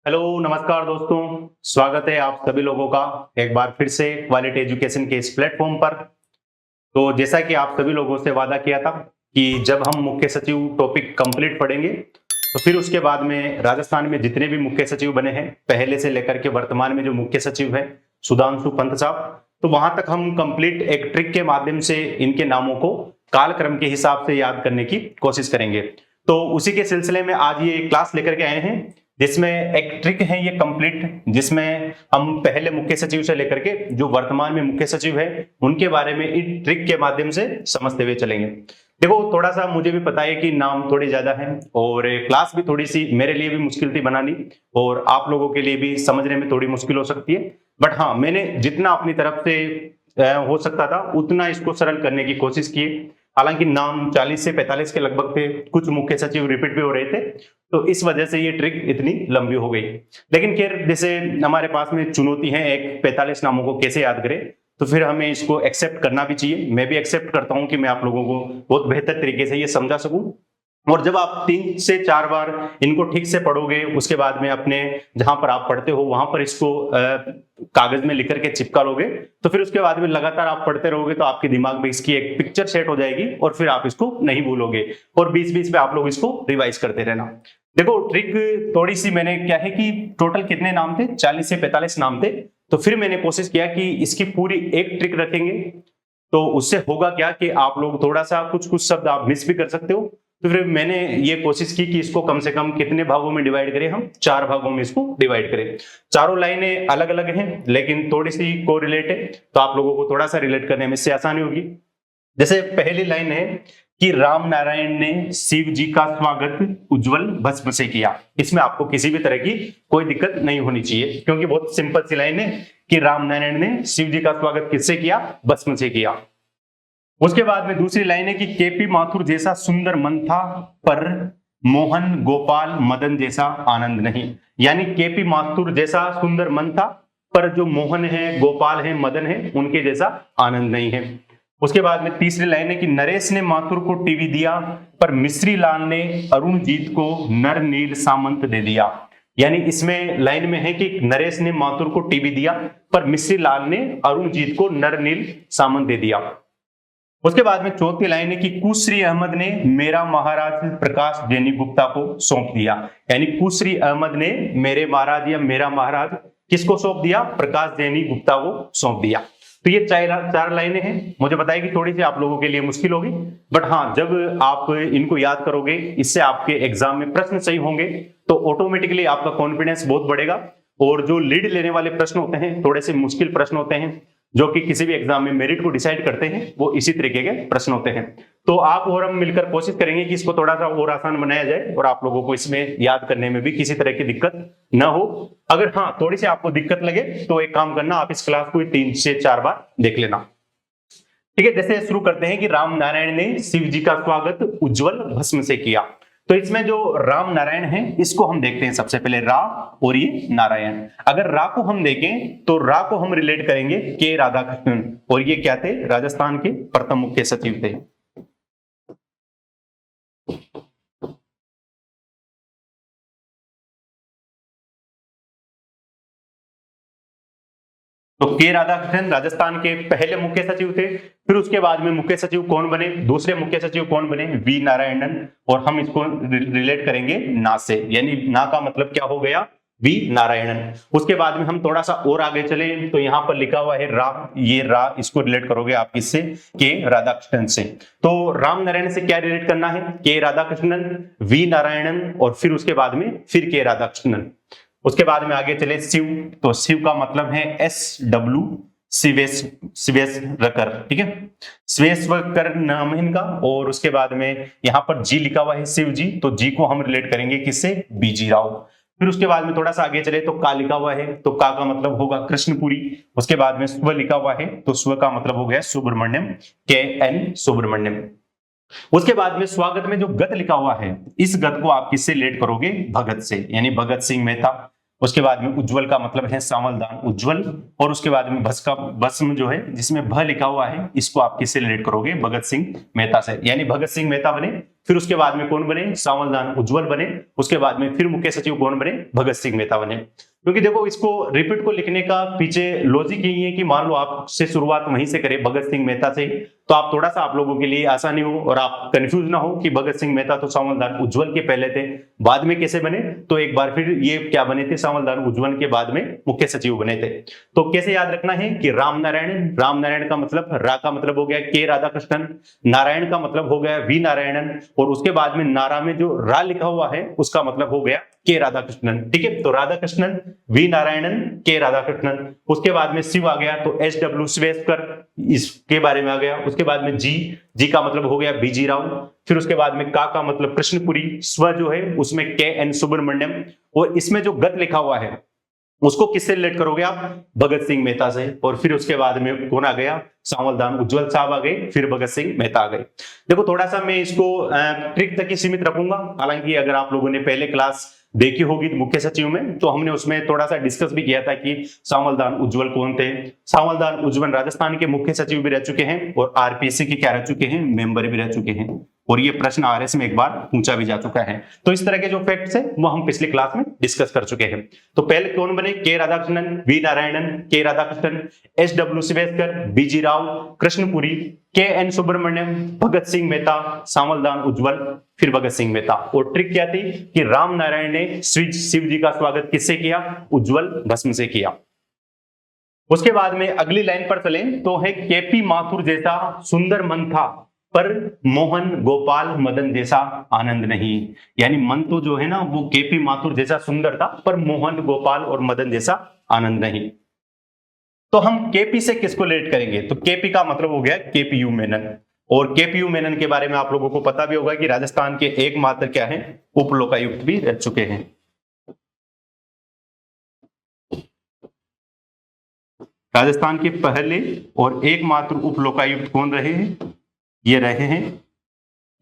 Hello नमस्कार दोस्तों। स्वागत है आप सभी लोगों का एक बार फिर से क्वालिटी एजुकेशन के इस प्लेटफॉर्म पर। तो जैसा कि आप सभी लोगों से वादा किया था कि जब हम मुख्य सचिव टॉपिक कंप्लीट पढ़ेंगे तो फिर उसके बाद में राजस्थान में जितने भी मुख्य सचिव बने हैं पहले से लेकर के वर्तमान में जो मुख्य सचिव है सुधांशु पंत साहब, तो वहां तक हम कंप्लीट एक ट्रिक के माध्यम से इनके नामों को कालक्रम के हिसाब से याद करने की कोशिश करेंगे। तो उसी के सिलसिले में आज ये क्लास लेकर के आए हैं जिसमें एक ट्रिक है ये कंप्लीट, जिसमें हम पहले मुख्य सचिव से लेकर के जो वर्तमान में मुख्य सचिव है उनके बारे में इस ट्रिक के माध्यम से समझते हुए चलेंगे। देखो थोड़ा सा मुझे भी पता है कि नाम थोड़े ज्यादा हैं और क्लास भी थोड़ी सी मेरे लिए भी मुश्किल थी बनानी और आप लोगों के लिए भी समझने में थोड़ी मुश्किल हो सकती है, बट हाँ मैंने जितना अपनी तरफ से हो सकता था उतना इसको सरल करने की कोशिश की। हालांकि नाम 40 से 45 के लगभग थे, कुछ मुख्य सचिव रिपीट भी हो रहे थे, तो इस वजह से ये ट्रिक इतनी लंबी हो गई। लेकिन खैर जैसे हमारे पास में चुनौती है एक 45 नामों को कैसे याद करें, तो फिर हमें इसको एक्सेप्ट करना भी चाहिए। मैं भी एक्सेप्ट करता हूं कि मैं आप लोगों को बहुत बेहतर तरीके से ये समझा सकूं। और जब आप 3 से 4 बार इनको ठीक से पढ़ोगे उसके बाद में अपने जहां पर आप पढ़ते हो वहां पर इसको कागज में लिख करके चिपका लोगे, तो फिर उसके बाद में लगातार आप पढ़ते रहोगे तो आपके दिमाग में इसकी एक पिक्चर सेट हो जाएगी और फिर आप इसको नहीं भूलोगे और बीच बीच में आप लोग इसको रिवाइज करते रहना। देखो ट्रिक थोड़ी सी मैंने क्या है कि टोटल कितने नाम थे, 40 से 45 नाम थे, तो फिर मैंने कोशिश किया कि इसकी पूरी एक ट्रिक रखेंगे तो उससे होगा क्या कि आप लोग थोड़ा सा कुछ शब्द आप मिस भी कर सकते हो। तो फिर मैंने ये कोशिश की कि इसको कम से कम कितने भागों में डिवाइड करें, हम 4 भागों में इसको डिवाइड करें। चारों लाइनें अलग अलग हैं लेकिन थोड़ी सी कोरिलेट है, तो आप लोगों को थोड़ा सा रिलेट करने में इससे आसानी होगी। जैसे पहली लाइन है कि राम नारायण ने शिव जी का स्वागत उज्जवल भस्म से किया। इसमें आपको किसी भी तरह की कोई दिक्कत नहीं होनी चाहिए क्योंकि बहुत सिंपल सी लाइन है कि राम नारायण ने शिव जी का स्वागत किससे किया, भस्म से किया। उसके बाद में दूसरी लाइन है कि केपी माथुर जैसा सुंदर मन था पर मोहन गोपाल मदन जैसा आनंद नहीं। यानी केपी माथुर जैसा सुंदर मन था पर जो मोहन है, गोपाल है, मदन है, उनके जैसा आनंद नहीं है। उसके बाद में तीसरी लाइन है कि नरेश ने माथुर को टीवी दिया पर मिश्री लाल ने अरुणजीत को नर नील सामंत दे दिया। यानी इसमें लाइन में है कि नरेश ने माथुर को टीवी दिया पर मिश्री लाल ने अरुणजीत को नर नील सामंत दे दिया। उसके बाद में चौथी लाइन है कि कुश्री अहमद ने मेरा महाराज प्रकाश जैनी गुप्ता को सौंप दिया। यानी कुश्री अहमद ने मेरे महाराज या मेरा महाराज किसको सौंप दिया, प्रकाश जैनी गुप्ता को सौंप दिया। तो ये 4 लाइनें हैं। मुझे बताया कि थोड़ी सी आप लोगों के लिए मुश्किल होगी, बट हाँ जब आप इनको याद करोगे इससे आपके एग्जाम में प्रश्न सही होंगे तो ऑटोमेटिकली आपका कॉन्फिडेंस बहुत बढ़ेगा। और जो लीड लेने वाले प्रश्न होते हैं थोड़े से मुश्किल प्रश्न होते हैं जो कि किसी भी एग्जाम में मेरिट को डिसाइड करते हैं, वो इसी तरीके के प्रश्न होते हैं। तो आप और हम मिलकर कोशिश करेंगे कि इसको थोड़ा सा और आसान बनाया जाए और आप लोगों को इसमें याद करने में भी किसी तरह की दिक्कत ना हो। अगर हाँ थोड़ी सी आपको दिक्कत लगे तो एक काम करना, आप इस क्लास को 3 से 4 बार देख लेना। ठीक है, जैसे शुरू करते हैं कि राम नारायण ने शिव जी का स्वागत उज्जवल भस्म से किया। तो इसमें जो राम नारायण है इसको हम देखते हैं सबसे पहले रा और ये नारायण। अगर रा को हम देखें तो रा को हम रिलेट करेंगे के राधाकृष्णन, और ये क्या थे, राजस्थान के प्रथम मुख्य सचिव थे। तो के राधाकृष्णन राजस्थान के पहले मुख्य सचिव थे। फिर उसके बाद में मुख्य सचिव कौन बने, दूसरे मुख्य सचिव कौन बने, वी नारायणन, और हम इसको रिलेट करेंगे ना से, यानी ना का मतलब क्या हो गया, वी नारायणन। उसके बाद में हम थोड़ा सा और आगे चले तो यहाँ पर लिखा हुआ है रा, ये रा इसको रिलेट करोगे आप किससे, के राधाकृष्णन से। तो राम नारायण से क्या रिलेट करना है, के राधाकृष्णन, वी नारायणन, और फिर उसके बाद में फिर के राधाकृष्णन। उसके बाद में आगे चले शिव, तो शिव का मतलब है SW, शिवेश्वर, ठीक है, शिवेश्वर नाम है इनका। और उसके बाद में यहाँ पर जी लिखा हुआ है शिव जी, तो जी को हम रिलेट करेंगे किससे, बीजी राव। फिर उसके बाद में थोड़ा सा आगे चले तो का लिखा हुआ है, तो का मतलब होगा कृष्णपुरी। उसके बाद में स्व लिखा हुआ है, तो स्व का मतलब हो गया सुब्रमण्यम, KN सुब्रमण्यम। उसके बाद में स्वागत में जो गत लिखा हुआ है, इस गत को आप किससे रिलेट करोगे, भगत से, यानी भगत सिंह मेहता। उसके बाद में उज्जवल का मतलब है सांवलदान उज्जवल, और उसके बाद में भस्म जो है जिसमें भ लिखा हुआ है, इसको आप किससे रिलेट करोगे? भगत सिंह मेहता से, यानी भगत सिंह मेहता बने, फिर उसके बाद में कौन बने? सांवलदान उज्जवल बने, उसके बाद में फिर मुख्य सचिव कौन बने? भगत सिंह मेहता बने। क्योंकि देखो इसको रिपीट को लिखने का पीछे लॉजिक यही है कि मान लो आपसे शुरुआत वहीं से करें भगत सिंह मेहता से, तो आप थोड़ा सा आप लोगों के लिए आसानी हो और आप कंफ्यूज ना हो कि भगत सिंह मेहता तो सांवलदान उज्जवल के पहले थे, बाद में कैसे बने? तो एक बार फिर ये क्या बने थे? सांवलदान उज्जवल के बाद में मुख्य सचिव बने थे। तो कैसे याद रखना है कि राम नारायण, राम नारायण का मतलब, रा का मतलब हो गया के राधाकृष्णन, नारायण का मतलब हो गया वी नारायणन, और उसके बाद में नारा में जो रा लिखा हुआ है उसका मतलब हो गया के राधाकृष्णन। ठीक है, तो राधाकृष्णन, वी नारायणन, के राधाकृष्णन। उसके बाद में शिव आ गया तो एस डब्ल्यू शिवेश्वर, इसके बारे में आ गया। उसके बाद में जी, जी का मतलब हो गया बीजी राव। फिर उसके बाद में का मतलब कृष्णपुरी, स्व जो है उसमें के एन सुब्रमण्यम, और इसमें जो गत लिखा हुआ है उसको किससे रिलेट करोगे आप? भगत सिंह मेहता से। और फिर उसके बाद में कौन आ गया? सांवलदान उज्जवल साहब आ गए, फिर भगत सिंह मेहता आ गए। देखो थोड़ा सा मैं इसको ट्रिक तक ही सीमित रखूंगा, हालांकि अगर आप लोगों ने पहले क्लास देखी होगी मुख्य सचिव में, तो हमने उसमें थोड़ा सा डिस्कस भी किया था कि सांवलदान उज्जवल कौन थे। सांवलदान उज्जवल राजस्थान के मुख्य सचिव भी रह चुके हैं और आरपीएससी के क्या रह चुके हैं? मेंबर भी रह चुके हैं, और ये प्रश्न आरएस में एक बार पूछा भी जा चुका है। तो इस तरह के जो फैक्ट्स है वो हम पिछली क्लास में डिस्कस कर चुके हैं। तो पहले कौन बने? के राधाकृष्णन, वी नारायणन, के राधाकृष्णन, एस डब्ल्यू शिवेश्वर, बीजी राव, कृष्णपुरी, के एन सुब्रमण्यम, भगत सिंह मेहता, सांवलदान उज्जवल, फिर भगत सिंह मेहता। और ट्रिक क्या थी कि राम नारायण ने शिव जी का स्वागत किससे किया? उज्जवल भस्म से किया। उसके बाद में अगली लाइन पर चले तो है केपी माथुर जैसा सुंदर मन था पर मोहन गोपाल मदन जैसा आनंद नहीं। यानी मन तो जो है ना वो केपी माथुर जैसा सुंदर था, पर मोहन गोपाल और मदन जैसा आनंद नहीं। तो हम केपी से किसको रिलेट करेंगे? तो केपी का मतलब हो गया केपीयू मेनन, और केपीयू मेनन के बारे में आप लोगों को पता भी होगा कि राजस्थान के एकमात्र क्या है? उप लोकायुक्त भी रह चुके हैं। राजस्थान के पहले और एकमात्र उप लोकायुक्त कौन रहे हैं? ये रहे हैं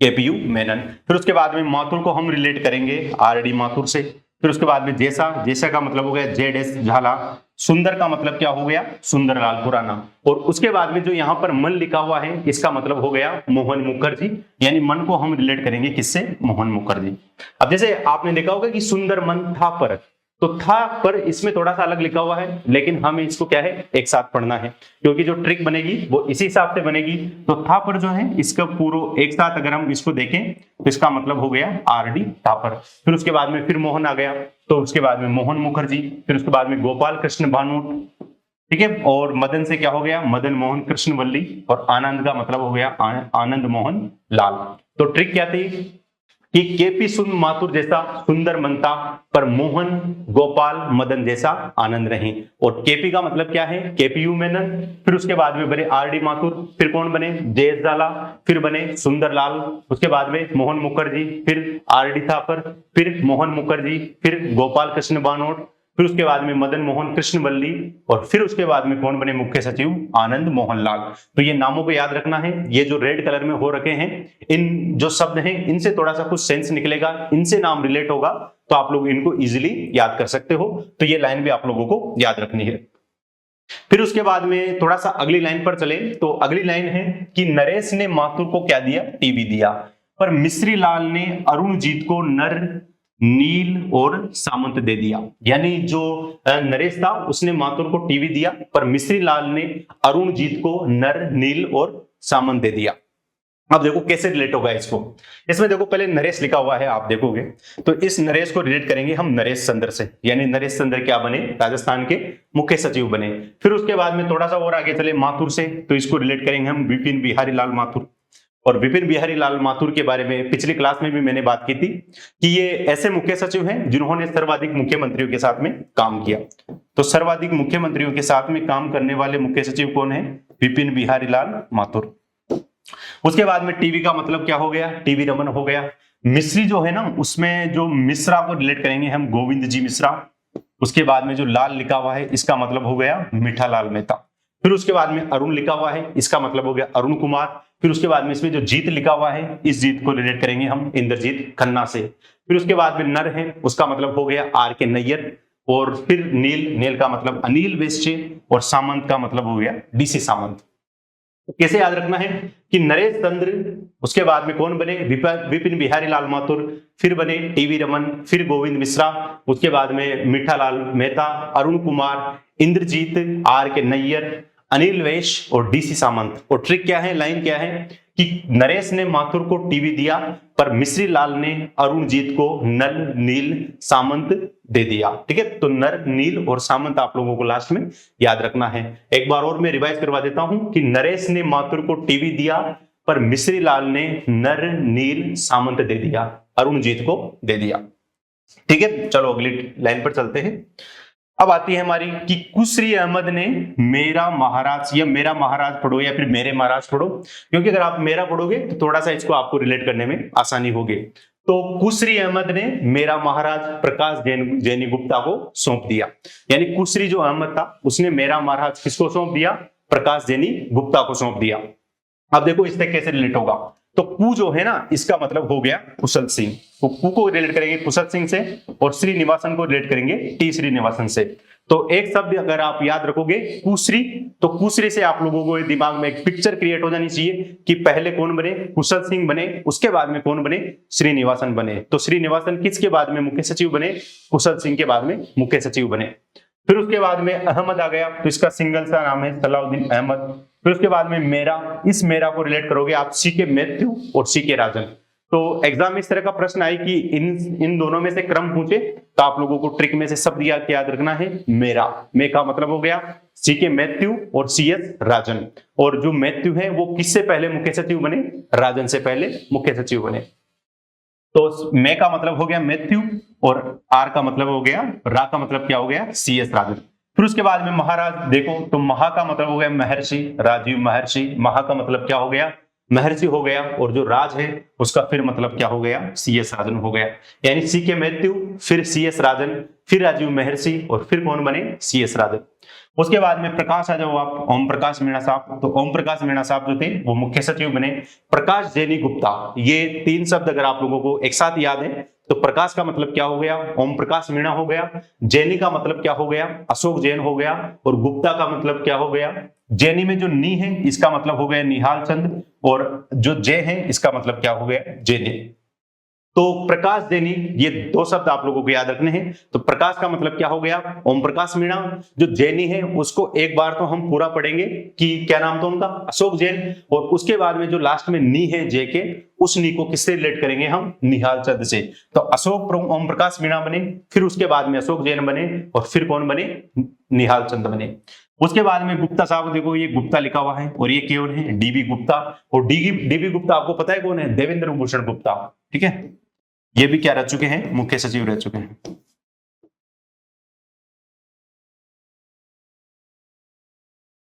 केपीयू मेनन। फिर उसके बाद में माथुर को हम रिलेट करेंगे आरडी माथुर से। फिर उसके बाद में जैसा, जैसा का मतलब हो गया जेड एस झाला। सुंदर का मतलब क्या हो गया? सुंदरलाल खुराना। और उसके बाद में जो यहाँ पर मन लिखा हुआ है इसका मतलब हो गया मोहन मुखर्जी, यानी मन को हम रिलेट करेंगे किससे? मोहन मुखर्जी। अब जैसे आपने देखा होगा कि सुंदर मन था पर, तो था पर इसमें थोड़ा सा अलग लिखा हुआ है, लेकिन हमें इसको क्या है? एक साथ पढ़ना है, क्योंकि जो ट्रिक बनेगी वो इसी हिसाब से बनेगी। तो था पर जो है इसका पूरा एक साथ अगर हम इसको देखें तो इसका मतलब हो गया आरडी थापर। फिर उसके बाद में फिर मोहन आ गया, तो उसके बाद में मोहन मुखर्जी। फिर उसके बाद में गोपाल कृष्ण भानोट, ठीक है, और मदन से क्या हो गया? मदन मोहन कृष्ण वल्ली, और आनंद का मतलब हो गया आनंद मोहन लाल। तो ट्रिक क्या थी कि केपी माथुर जैसा सुंदर मन था पर मोहन गोपाल मदन जैसा आनंद नहीं। और केपी का मतलब क्या है? केपीयू मेनन। फिर उसके बाद में बने आरडी माथुर, फिर कौन बने? जयेश झाला, फिर बने सुंदरलाल, उसके बाद में मोहन मुखर्जी, फिर आरडी थापर, फिर मोहन मुखर्जी, फिर गोपाल कृष्ण बानोट, फिर उसके बाद में मदन मोहन कृष्ण वल्ली, और फिर उसके बाद में कौन बने मुख्य सचिव? आनंद मोहन लाल। तो ये नामों को याद रखना है। ये जो रेड कलर में हो रखे हैं, इन जो शब्द हैं इनसे थोड़ा सा कुछ सेंस निकलेगा, इनसे नाम रिलेट होगा, तो आप लोग इनको इजीली याद कर सकते हो। तो ये लाइन भी आप लोगों को याद रखनी है। फिर उसके बाद में थोड़ा सा अगली लाइन पर चले तो अगली लाइन है कि नरेश ने माथुर को क्या दिया? टीवी दिया, पर मिश्री लाल ने अरुणजीत को नर, नील और सामंत दे दिया। यानी जो नरेश था उसने माथुर को टीवी दिया, पर मिश्री लाल ने अरुणजीत को नर, नील और सामंत दे दिया। अब देखो कैसे रिलेट होगा इसको। इसमें देखो पहले नरेश लिखा हुआ है, आप देखोगे तो इस नरेश को रिलेट करेंगे हम नरेश चंद्र से, यानी नरेश चंद्र क्या बने? राजस्थान के मुख्य सचिव बने। फिर उसके बाद में थोड़ा सा और आगे चले माथुर से, तो इसको रिलेट करेंगे हम विपिन बिहारी लाल माथुर। और विपिन बिहारी लाल माथुर के बारे में पिछली क्लास में भी मैंने बात की थी कि ये ऐसे मुख्य सचिव हैं जिन्होंने सर्वाधिक मुख्यमंत्रियों के साथ में काम किया। तो सर्वाधिक मुख्यमंत्रियों के साथ में काम करने वाले मुख्य सचिव कौन है? विपिन बिहारी लाल माथुर। उसके बाद में टीवी का मतलब क्या हो गया? टीवी रमन हो गया। मिश्री जो है ना उसमें जो मिश्रा को रिलेट करेंगे हम गोविंद जी मिश्रा। उसके बाद में जो लाल लिखा हुआ है इसका मतलब हो गया मीठा लाल मेहता। फिर उसके बाद में अरुण लिखा हुआ है, इसका मतलब हो गया अरुण कुमार। फिर उसके बाद में इसमें जो जीत लिखा हुआ है, इस जीत को रिलेट करेंगे हम इंद्रजीत खन्ना से। फिर उसके बाद में नर है, उसका मतलब हो गया आर के नैयर। और फिर नील का मतलब अनिल वेश्चे, और सामंत का मतलब हो गया डीसी सामंत। तो कैसे याद रखना है कि नरेश चंद्र, उसके बाद में कौन बने, विपिन बिहारी लाल माथुर, फिर बने टीवी रमन, फिर गोविंद मिश्रा, उसके बाद में मीठालाल मेहता, अरुण कुमार, इंद्रजीत, आर के नैयर, अनिल वैश और डीसी सामंत। और ट्रिक क्या है, लाइन क्या है कि नरेश ने माथुर को टीवी दिया, पर मिश्री लाल ने अरुणजीत को नल नील सामंत दे दिया। ठीक है, तो नर नील और सामंत आप लोगों को लास्ट में याद रखना है। एक बार और मैं रिवाइज करवा देता हूं कि नरेश ने माथुर को टीवी दिया, पर मिश्री लाल ने नर नील सामंत दे दिया, अरुणजीत को दे दिया। ठीक है, चलो अगली लाइन पर चलते हैं। अब आती है हमारी कि कुसरी अहमद ने मेरा महाराज, या मेरा महाराज पढ़ो या फिर मेरे महाराज पढ़ो, क्योंकि अगर आप मेरा पढ़ोगे तो थोड़ा सा इसको आपको रिलेट करने में आसानी होगी। तो कुसरी अहमद ने मेरा महाराज प्रकाश जैनी गुप्ता को सौंप दिया, यानी कुसरी जो अहमद था उसने मेरा महाराज किसको सौंप दिया, प्रकाश जैनी गुप्ता को सौंप दिया। अब देखो इससे कैसे रिलेट होगा, तो कु जो है ना, इसका मतलब हो गया कुशल सिंह, तो कु को रिलेट करेंगे कुशल सिंह से, और श्रीनिवासन को रिलेट करेंगे टी श्रीनिवासन से। तो एक शब्द अगर आप याद रखोगे कुश्री, तो कुश्री से आप लोगों को दिमाग में एक पिक्चर क्रिएट हो जानी चाहिए कि पहले कौन बने, कुशल सिंह बने, उसके बाद में कौन बने, श्रीनिवासन बने। तो श्रीनिवासन किसके बाद में मुख्य सचिव बने, कुशल सिंह के बाद में मुख्य सचिव बने। फिर उसके बाद में अहमद आ गया, तो इसका सिंगल सा नाम है सलाउद्दीन अहमद। फिर उसके बाद में मेरा, इस मेरा को रिलेट करोगे आप सी के मैथ्यू और सी के राजन। तो एग्जाम में इस तरह का प्रश्न आए कि इन दोनों में से क्रम पूछे, तो आप लोगों को ट्रिक में से शब्द याद रखना है मेरा। मे का मतलब हो गया सी के मैथ्यू और सी एस राजन, और जो मैथ्यू है वो किससे पहले मुख्य सचिव बने, राजन से पहले मुख्य सचिव बने। तो मे का मतलब हो गया मैथ्यू, और आर का मतलब हो गया, रा का मतलब क्या हो गया, सी एस राजन। फिर उसके बाद में महाराज देखो, तो महा का मतलब हो गया महर्षि, राजीव महर्षि, महा का मतलब क्या हो गया, महर्षि हो गया, और जो राज है उसका फिर मतलब क्या हो गया, सी एस राजन हो गया। यानी सी के मैथ्यू, फिर सी एस राजन, फिर राजीव महर्षि, और फिर कौन बने, सी एस राजन। उसके बाद में प्रकाश आ जाओ आप, ओम प्रकाश मीणा साहब। तो ओम प्रकाश मीणा साहब जो थे वो मुख्य सचिव बने। प्रकाश जैनी गुप्ता, ये तीन शब्द अगर आप लोगों को एक साथ याद है, तो प्रकाश का मतलब क्या हो गया, ओम प्रकाश मीणा हो गया, जैनी का मतलब क्या हो गया, अशोक जैन हो गया, और गुप्ता का मतलब क्या हो गया, जैनी में जो नी है इसका मतलब हो गया निहाल चंद, और जो जय है इसका मतलब क्या हो गया, जैनी। तो प्रकाश जैनी, ये दो शब्द आप लोगों को याद रखने हैं। तो प्रकाश का मतलब क्या हो गया, ओम प्रकाश मीणा। जो जैनी है उसको एक बार तो हम पूरा पढ़ेंगे कि क्या नाम था उनका, अशोक जैन, और उसके बाद में जो लास्ट में नी है जे के, उस नी को किससे रिलेट करेंगे हम, निहाल चंद से। तो अशोक ओम प्रकाश मीणा बने, फिर उसके बाद में अशोक जैन बने, और फिर कौन बने, निहाल चंद बने। उसके बाद में गुप्ता साहब, देखो ये गुप्ता लिखा हुआ है, और ये कौन है, डीबी गुप्ता। और डीबी गुप्ता आपको पता है कौन है, देवेंद्र भूषण गुप्ता। ठीक है, ये भी क्या रह चुके हैं, मुख्य सचिव रह चुके हैं।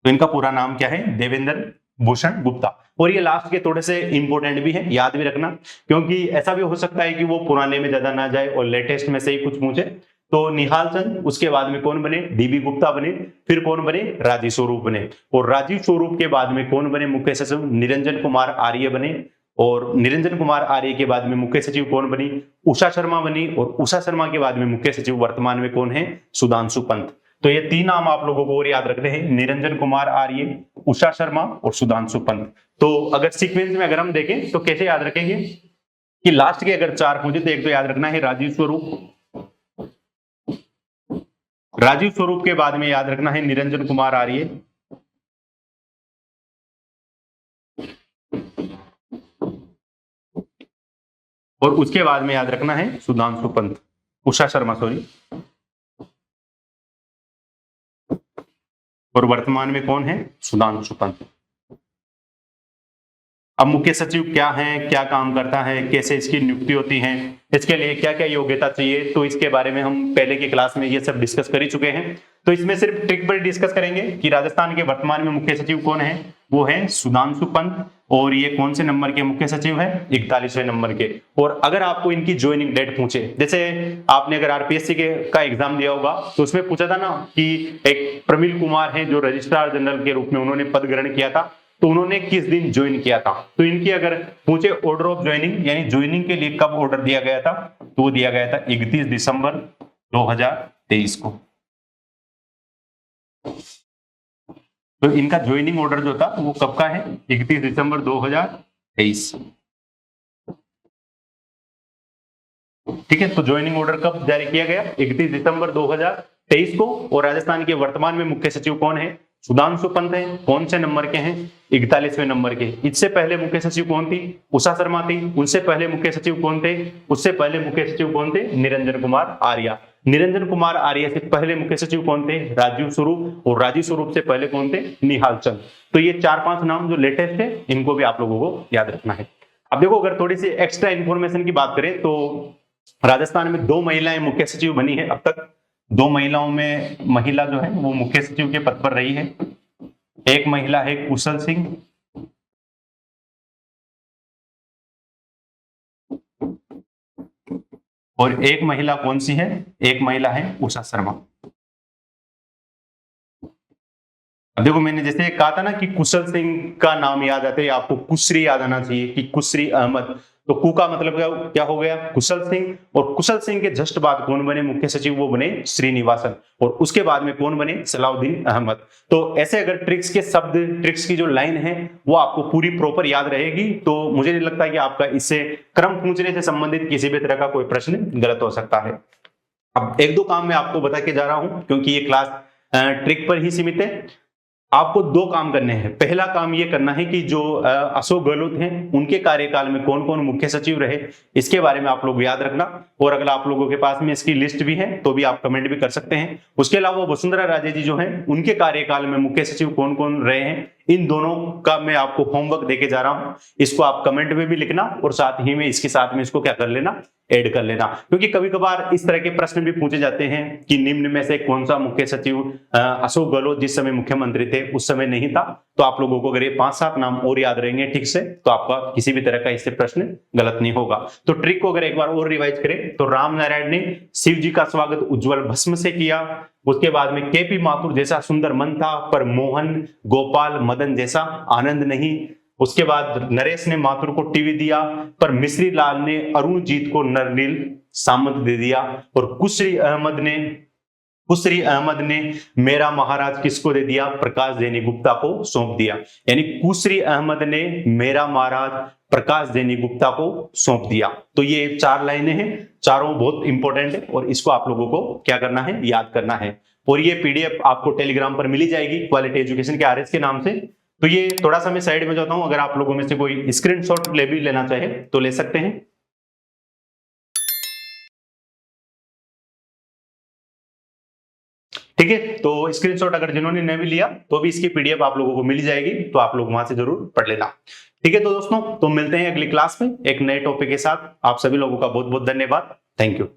तो इनका पूरा नाम क्या है, देवेंद्र भूषण गुप्ता। और ये लास्ट के थोड़े से इंपॉर्टेंट भी है, याद भी रखना, क्योंकि ऐसा भी हो सकता है कि वो पुराने में ज्यादा ना जाए और लेटेस्ट में से ही कुछ पूछे। तो निहाल चंद, उसके बाद में कौन बने, डीबी गुप्ता बने, फिर कौन बने, राजीव स्वरूप बने, और राजीव स्वरूप के बाद में कौन बने मुख्य सचिव, निरंजन कुमार आर्य बने, और निरंजन कुमार आर्य के बाद में मुख्य सचिव कौन बनी, उषा शर्मा बनी, और उषा शर्मा के बाद में मुख्य सचिव वर्तमान में कौन है, सुधांशु पंत। तो ये तीन नाम आप लोगों को और याद रखने हैं, निरंजन कुमार आर्य, उषा शर्मा और सुधांशु पंत। तो अगर सीक्वेंस में अगर हम देखें तो कैसे याद रखेंगे कि लास्ट के अगर चार पूछे तो एक तो याद रखना है राजीव स्वरूप, राजीव स्वरूप के बाद में याद रखना है निरंजन कुमार आर्य, और उसके बाद में याद रखना है सुधांशु पंत, उषा शर्मा सॉरी, और वर्तमान में कौन है, सुधांशु पंत। अब मुख्य सचिव क्या है, क्या काम करता है, कैसे इसकी नियुक्ति होती है, इसके लिए क्या क्या योग्यता चाहिए, तो इसके बारे में हम पहले की क्लास में ये सब डिस्कस कर ही चुके हैं। तो इसमें सिर्फ ट्रिक पर डिस्कस करेंगे कि राजस्थान के वर्तमान में मुख्य सचिव कौन है, वो है सुधांशु पंत, और ये कौन से नंबर के मुख्य सचिव है, 41वें नंबर के। और अगर आपको इनकी ज्वाइनिंग डेट पूछे, जैसे आपने अगर आरपीएससी का एग्जाम दिया होगा तो उसमें पूछा था ना कि एक प्रमिल कुमार है जो रजिस्ट्रार जनरल के रूप में उन्होंने पद ग्रहण किया था, तो उन्होंने किस दिन ज्वाइन किया था। तो इनकी अगर पूछे ऑर्डर ऑफ ज्वाइनिंग, यानी ज्वाइनिंग के लिए कब ऑर्डर दिया गया था, तो वो दिया गया था 31 दिसंबर 2000 2023 को। तो इनका ज्वाइनिंग ऑर्डर जो था वो कब का है? 31 दिसंबर 2023। ठीक है, तो ज्वाइनिंग ऑर्डर कब जारी किया गया? 31 दिसंबर 2023 को। और राजस्थान के वर्तमान में मुख्य सचिव कौन है? सुधांशु पंत है। कौन से नंबर के हैं? 41वें नंबर के। इससे पहले मुख्य सचिव कौन थी? उषा शर्मा थी। उनसे पहले मुख्य सचिव कौन थे? उससे पहले मुख्य सचिव कौन थे? निरंजन कुमार आर्या। निरंजन कुमार आर्य से पहले मुख्य सचिव कौन थे? राजीव स्वरूप। और राजीव स्वरूप से पहले कौन थे? निहाल चंद। तो ये 4-5 नाम जो लेटेस्ट है, इनको भी आप लोगों को याद रखना है। अब देखो, अगर थोड़ी सी एक्स्ट्रा इंफॉर्मेशन की बात करें तो राजस्थान में 2 महिलाएं मुख्य सचिव बनी है अब तक। 2 महिलाओं में महिला जो है वो मुख्य सचिव के पद पर रही है। एक महिला है कुशल सिंह, और एक महिला कौन सी है? एक महिला है उषा शर्मा। अब देखो, मैंने जैसे कहा था ना कि कुशल सिंह का नाम याद आते है, आपको कुशरी याद आना चाहिए कि कुशरी अहमद। तो कु का मतलब क्या हो गया? कुशल सिंह। और कुशल सिंह के जस्ट बाद कौन बने मुख्य सचिव? वो बने श्रीनिवासन। और उसके बाद में कौन बने? सलाउद्दीन अहमद। तो ऐसे अगर ट्रिक्स के शब्द, ट्रिक्स की जो लाइन है वो आपको पूरी प्रॉपर याद रहेगी, तो मुझे नहीं लगता कि आपका इससे क्रम पूछने से संबंधित किसी भी तरह का कोई प्रश्न गलत हो सकता है। अब 1-2 काम मैं आपको बता के जा रहा हूं, क्योंकि ये क्लास ट्रिक पर ही सीमित है। आपको 2 काम करने हैं। पहला काम ये करना है कि जो अशोक गहलोत हैं, उनके कार्यकाल में कौन कौन मुख्य सचिव रहे, इसके बारे में आप लोग याद रखना। और अगर आप लोगों के पास में इसकी लिस्ट भी है तो भी आप कमेंट भी कर सकते हैं। उसके अलावा वसुंधरा राजे जी जो हैं, उनके कार्यकाल में मुख्य सचिव कौन कौन रहे हैं, इन दोनों का मैं आपको होमवर्क देके जा रहा हूं। इसको आप कमेंट में भी लिखना और साथ ही में इसके साथ में इसको क्या कर लेना? ऐड कर लेना। क्योंकि कभी कभार इस तरह के प्रश्न भी पूछे जाते हैं कि निम्न में से कौन सा मुख्य सचिव अशोक गहलोत जिस समय मुख्यमंत्री थे उस समय नहीं था। तो आप लोगों को अगर ये 5-7 नाम और याद रहेंगे ठीक से, तो आपका किसी भी तरह का इससे प्रश्न गलत नहीं होगा। तो ट्रिक को अगर एक बार और रिवाइज करें तो राम नारायण ने शिव जी का स्वागत उज्जवल भस्म से किया। उसके बाद में केपी माथुर जैसा सुंदर मन था, पर मोहन गोपाल मदन जैसा आनंद नहीं। उसके बाद नरेश ने माथुर को टीवी दिया, पर मिश्री लाल ने अरुणजीत को नरनील सामंत दे दिया। और कुशरी अहमद ने मेरा महाराज किसको दे दिया? प्रकाश जैनी गुप्ता को सौंप दिया। यानी कुशरी अहमद ने मेरा महाराज प्रकाश जैनी गुप्ता को सौंप दिया। तो ये 4 लाइनें हैं, चारों बहुत इंपॉर्टेंट है और इसको आप लोगों को क्या करना है? याद करना है। और ये पीडीएफ आपको टेलीग्राम पर मिली जाएगी क्वालिटी एजुकेशन के आरएस के नाम से। तो ये थोड़ा सा मैं साइड में जाता हूं, अगर आप लोगों में से कोई स्क्रीनशॉट ले भी लेना चाहे तो ले सकते हैं। ठीक है, तो स्क्रीनशॉट अगर जिन्होंने नहीं भी लिया तो भी इसकी पीडीएफ आप लोगों को मिल जाएगी, तो आप लोग वहां से जरूर पढ़ लेना। ठीक है, तो दोस्तों, तो मिलते हैं अगली क्लास में एक नए टॉपिक के साथ। आप सभी लोगों का बहुत बहुत धन्यवाद। Thank you.